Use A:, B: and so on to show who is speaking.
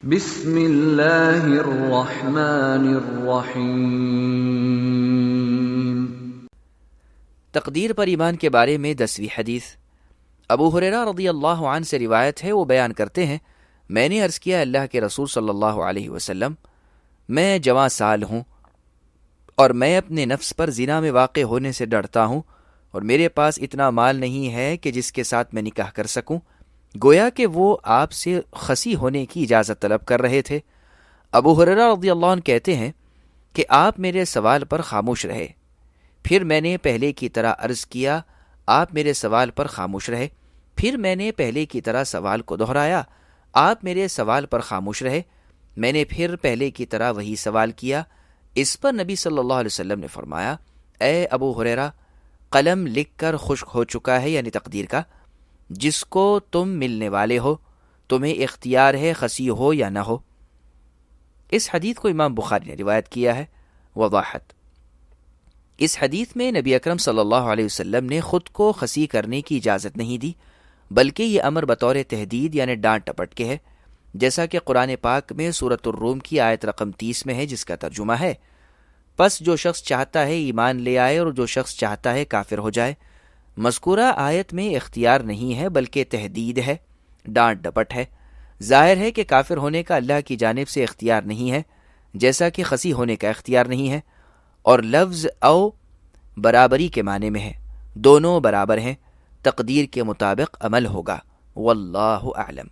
A: بسم اللہ الرحمن الرحیم۔
B: تقدیر پر ایمان کے بارے میں 10ویں حدیث۔ ابو ہریرہ رضی اللہ عنہ سے روایت ہے، وہ بیان کرتے ہیں، میں نے عرض کیا اللہ کے رسول صلی اللہ علیہ وسلم، میں جواں سال ہوں اور میں اپنے نفس پر زنا میں واقع ہونے سے ڈرتا ہوں، اور میرے پاس اتنا مال نہیں ہے کہ جس کے ساتھ میں نکاح کر سکوں۔ گویا کہ وہ آپ سے خسی ہونے کی اجازت طلب کر رہے تھے۔ ابو ہریرہ رضی اللہ عنہ کہتے ہیں کہ آپ میرے سوال پر خاموش رہے، پھر میں نے پہلے کی طرح عرض کیا، آپ میرے سوال پر خاموش رہے، پھر میں نے پہلے کی طرح سوال کو دہرایا، آپ میرے سوال پر خاموش رہے، میں نے پھر پہلے کی طرح وہی سوال کیا۔ اس پر نبی صلی اللہ علیہ وسلم نے فرمایا، اے ابو ہریرہ، قلم لکھ کر خشک ہو چکا ہے، یعنی تقدیر کا، جس کو تم ملنے والے ہو، تمہیں اختیار ہے خسی ہو یا نہ ہو۔ اس حدیث کو امام بخاری نے روایت کیا ہے۔ وضاحت: اس حدیث میں نبی اکرم صلی اللہ علیہ وسلم نے خود کو خسی کرنے کی اجازت نہیں دی، بلکہ یہ امر بطور تحدید یعنی ڈانٹ ٹپٹ کے ہے، جیسا کہ قرآن پاک میں سورۃ الروم کی آیت رقم 30 میں ہے، جس کا ترجمہ ہے، پس جو شخص چاہتا ہے ایمان لے آئے اور جو شخص چاہتا ہے کافر ہو جائے۔ مذکورہ آیت میں اختیار نہیں ہے بلکہ تحدید ہے، ڈانٹ ڈپٹ ہے۔ ظاہر ہے کہ کافر ہونے کا اللہ کی جانب سے اختیار نہیں ہے، جیسا کہ خسی ہونے کا اختیار نہیں ہے، اور لفظ او برابری کے معنی میں ہے، دونوں برابر ہیں، تقدیر کے مطابق عمل ہوگا۔ واللہ اعلم۔